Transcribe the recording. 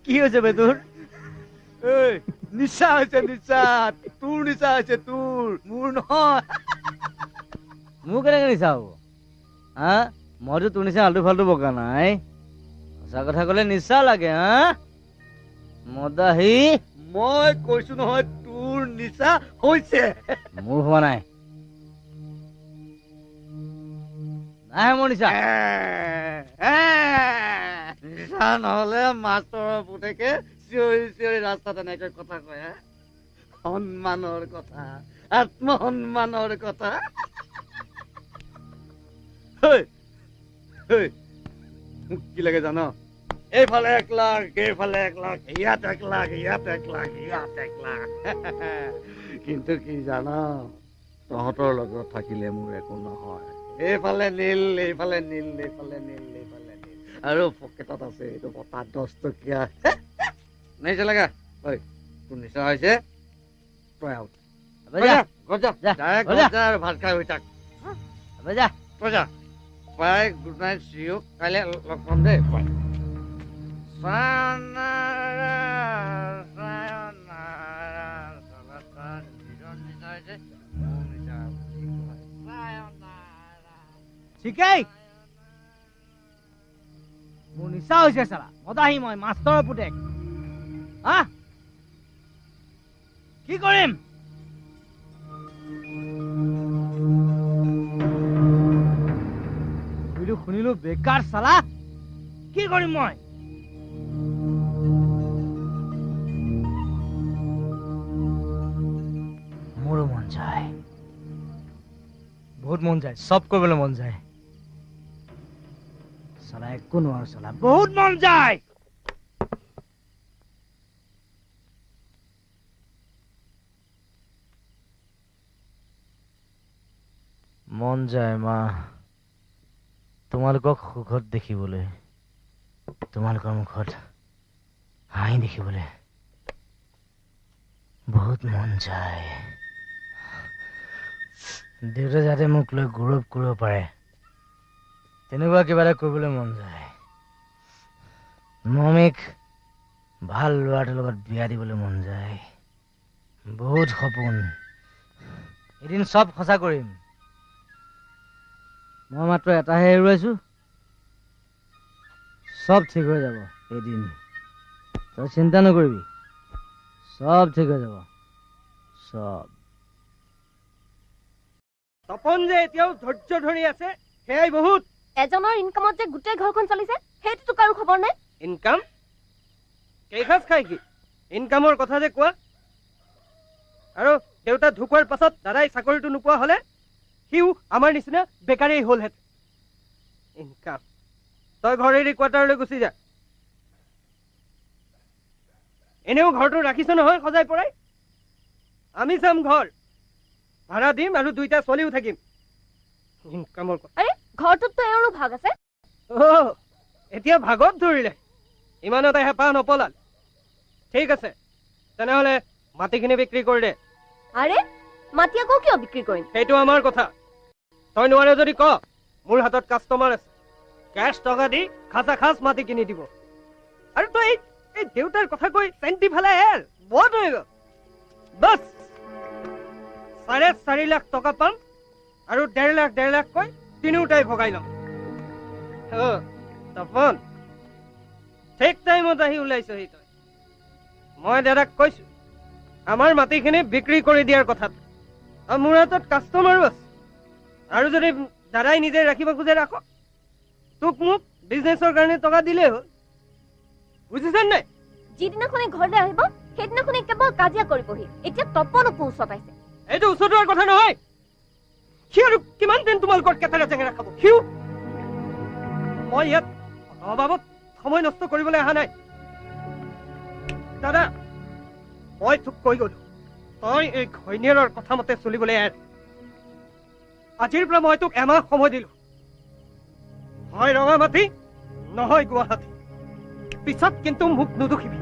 কি হৈছে বে তোৰ? নিচা হৈছে নিচা, তোৰ নিচা হৈছে তোৰ, মোৰ নহয়। মোৰ কেনেকে নিচা হ'ব? হা মইতো তোৰ নিচা আলটু ফাল্টু বকা নাই। সঁচা কথা কলে নিচা লাগে। হা মদাহী, মই কৈছো নহয় তোৰ নিচা হৈছে। মোৰ হোৱা নাই, নাই মোৰ নিচা। নিচা নহলে মাষ্টৰৰ পুতেকে চিঞৰি চিঞৰি ৰাস্তাত এনেকে কথা কয়। সন্মানৰ কথা, আত্মসন্মানৰ কথা। মোক কি লাগে জান? এইফালে 1 লাখ, এইফালে 1 লাখ, ইয়াত 1 লাখ, ইয়াত 1 লাখ, ইয়াত 1 লাখ। কিন্তু কি জান, তহঁতৰ লগত থাকিলে মোৰ একো নহয়। এইফালে নীল, এইফালে নীল, এইফালে নীল, এইফালে নীল, আৰু পকেটত আছে এইটো পতা 10 টকীয়া। নিচা লাগা। ঐ তোৰ নিচা হৈছে, তই আউট। ভাত খাই হৈ থাক। তই যা। বাই, গুড নাইট, চি ইউ। কাইলৈ লগ পাম দেই। বাই। ঠিকেই, মোৰ নিচা হৈছে চালা। মদাহী মই, মাষ্টৰৰ পুতেক। কি কৰিম? শুনিলো বেকাৰ চালা। কি কৰিম মই? মোৰো মন যায়, বহুত মন যায়, চব কৰিবলৈ মন যায়। চালা একো নোৱাৰো চালা, বহুত মন যায়। মন যায় মা, তোমালোকক সুখত দেখিবলৈ, তোমালোকৰ মুখত হাঁহি দেখিবলৈ বহুত মন যায়। দেউতা যাতে মোক লৈ গৌৰৱ কৰিব পাৰে, তেনেকুৱা কিবা এটা কৰিবলৈ মন যায়। মমিক ভাল ল'ৰাটোৰ লগত বিয়া দিবলৈ মন যায়। বহুত সপোন, এদিন চব সঁচা কৰিম। মই মাত্ৰ এটাহে হেৰুৱাইছো, চব ঠিক হৈ যাব এদিন। তই চিন্তা নকৰিবি, চব ঠিক হৈ যাব, চব। তপন যে এতিয়াও ধৈৰ্য ধৰি আছে, সেয়াই বহুত। এজনৰ ইনকামত যে গোটেই ঘৰখন চলিছে, সেইটোতো কাৰো খবৰ নাই। ইনকাম কেইসাজ খাই কি? ইনকামৰ কথা যে কোৱা। আৰু দেউতা ঢুকোৱাৰ পাছত দাদাই চাকৰিটো নোপোৱা হলে সিও আমাৰ নিচিনা বেকাৰেই হলহেঁতেন। ইনকাম, তই ঘৰ এৰি কোৱাৰ্টাৰলৈ গুচি যা। এনেও ঘৰটো ৰাখিছ নহয় সজাই পৰাই। আমি চাম ঘৰ, ভাড়া দিম আৰু দুইটা চলিও থাকিম। ইনকামৰ কথা। আৰে ঘৰটোততো এওঁৰো ভাগ আছে। এতিয়া ভাগত ধৰিলে, ইমানতে হেঁপাহ নপলাল। ঠিক আছে, তেনেহলে মাটিখিনি বিক্ৰী কৰি দে। আৰে মাটি আকৌ কিয় বিক্ৰী কৰিম? সেইটো আমাৰ কথা। তই নোৱাৰে যদি ক, মোৰ হাতত কাষ্টমাৰ আছে, কেছ টকা দি খাচা খাচ মাটি কিনি দিব। আৰু তই এই দেউতাৰ কথা কৈ চেণ্টি ফালে বহুত হৈ গল। বছ 4.5 লাখ টকা পাম আৰু 1.5 লাখ কৈ তিনিওটাই ভগাই লম। তপন, ঠিক টাইমত আহি ওলাইছহি তই। মই দাদাক কৈছো আমাৰ মাটিখিনি বিক্ৰী কৰি দিয়াৰ কথাত। মোৰ হাতত কাষ্টমাৰো আছে, আৰু যদি দাদাই নিজে ৰাখিব খোজে ৰাখক। তোক মোক বিজনেছৰ কাৰণে টকা দিলেই হ'ল, বুজিছেন নাই? যিদিনাখনে ঘৰলৈ আহিব সেইদিনাখনে কেৱল কাজিয়া কৰিবহি। এতিয়া তপন ওচৰ পাইছে। এইটো ওচৰৰ কথা নহয়। সি আৰু কিমান দিন তোমালোকৰ কেটেৰা চেঙেৰা খাব? সিও মই ইয়াত অবাবত সময় নষ্ট কৰিবলৈ অহা নাই। দাদা, মই তোক কৈ গলো, তই এই ঘৈণীয়েৰৰ কথা মতে চলিবলৈ এৰ। আজিৰ পৰা মই তোক এমাহ সময় দিলো, হয় ৰঙামাটি নহয় গুৱাহাটী। পিছত কিন্তু মোক নুদুখিবি।